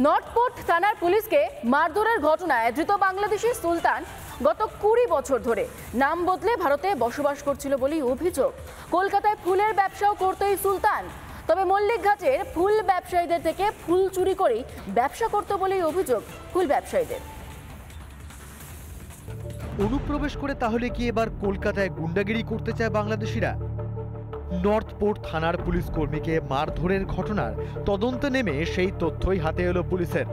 নর্থপোর্ট থানার পুলিশকে মারধরের ঘটনায় ধৃত বাংলাদেশি সুলতান গত 20 বছর ধরে নাম বদলে ভারতে বসবাস করছিল বলেই অভিযোগ। কলকাতায় ফুলের ব্যবসাও করত এই সুলতান, তবে মল্লিকঘাটের ফুল ব্যবসায়ীদের থেকে ফুল চুরি করেই ব্যবসা করত বলেই অভিযোগ ফুল ব্যবসায়ীদের। অনুপ্রবেশ করে তাহলে কি এবার কলকাতায় গুন্ডাগিরি করতে চায় বাংলাদেশিরা? নর্থপোর্ট থানার পুলিশ কর্মীকে মারধরের ঘটনার তদন্তে নেমে সেই তথ্যই হাতে এলো পুলিশের।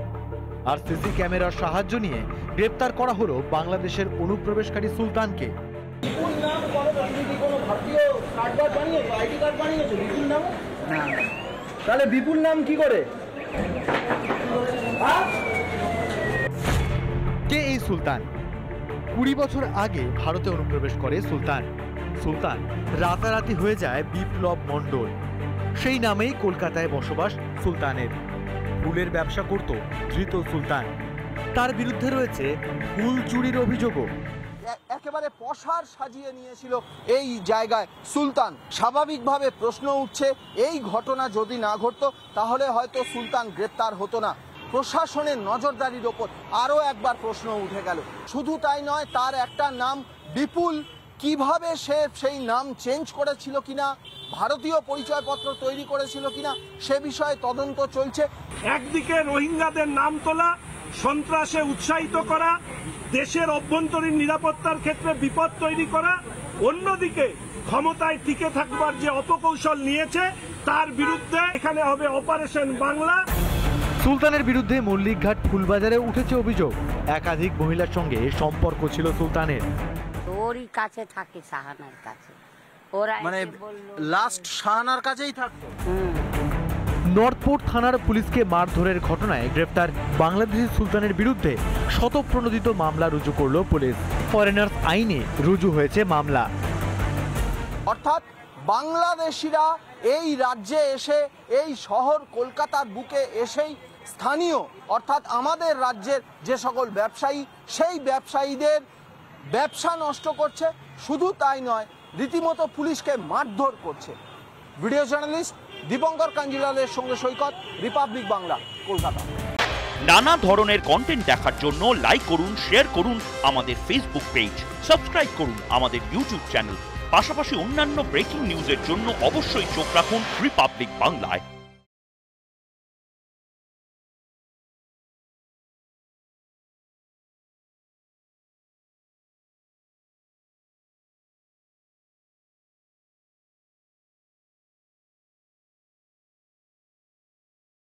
আর সিসি ক্যামেরার সাহায্য নিয়ে গ্রেপ্তার করা হলো বাংলাদেশের অনুপ্রবেশকারী সুলতানকে। তাহলে বিপুল নাম কি করে? কে এই সুলতান? 20 বছর আগে ভারতে অনুপ্রবেশ করে সুলতান। সুলতান রাতারাতি হয়ে যায় বিপ্লব মণ্ডল। সেই নামেই কলকাতায় বসবাস সুলতানের। ফুলের ব্যবসা করত ধৃত সুলতান। তার বিরুদ্ধে রয়েছে ফুল চুরির অভিযোগও। একেবারে পসার সাজিয়ে নিয়েছিল এই জায়গায় সুলতান। স্বাভাবিকভাবে প্রশ্ন উঠছে, এই ঘটনা যদি না ঘটতো তাহলে হয়তো সুলতান গ্রেপ্তার হতো না। প্রশাসনের নজরদারির ওপর আরও একবার প্রশ্ন উঠে গেল। শুধু তাই নয়, তার একটা নাম বিপুল, কিভাবে সে সেই নাম চেঞ্জ করেছিল কিনা, ভারতীয় পরিচয়পত্র তৈরি করেছিল কিনা সে বিষয়ে তদন্ত চলছে। একদিকে রোহিঙ্গাদের নাম তোলা, সন্ত্রাসে উৎসাহিত করা, দেশের অভ্যন্তরীণ নিরাপত্তার ক্ষেত্রে বিপদ তৈরি করা, অন্যদিকে ক্ষমতায় টিকে থাকবার যে অপকৌশল নিয়েছে তার বিরুদ্ধে এখানে হবে অপারেশন বাংলা। সুলতানের বিরুদ্ধে মল্লিকঘাট ফুলবাজারে উঠেছে অভিযোগ, একাধিক মহিলার সঙ্গে সম্পর্ক ছিল সুলতানের। ওরই কাছে থাকে, শাহানার কাছে। ওরা মানে লাস্ট শাহানার কাছেই থাকতো। নর্থপোর্ট থানার পুলিশকে মারধরের ঘটনায় গ্রেফতার বাংলাদেশি সুলতানের বিরুদ্ধে শতপ্রণোদিত মামলা রুজু করল পুলিশ। ফরেনার্স আইনে রুজু হয়েছে মামলা। অর্থাৎ বাংলাদেশিরা এই রাজ্যে এসে, এই শহর কলকাতার বুকে এসেই স্থানীয় অর্থাৎ আমাদের রাজ্যের যে সকল ব্যবসায়ী, সেই ব্যবসায়ীদের ব্যবসা নষ্ট করছে। শুধু তাই নয়, রীতিমতো পুলিশকে মারধর করছে। ভিডিও জার্নালিস্ট দীপঙ্কর কাঞ্জিলালের সঙ্গে সৈকত, রিপাবলিক বাংলা, কলকাতা। নানা ধরনের কন্টেন্ট দেখার জন্য লাইক করুন, শেয়ার করুন আমাদের ফেসবুক পেজ, সাবস্ক্রাইব করুন আমাদের ইউটিউব চ্যানেল। পাশাপাশি অন্যান্য ব্রেকিং নিউজের জন্য অবশ্যই চোখ রাখুন রিপাবলিক বাংলায়।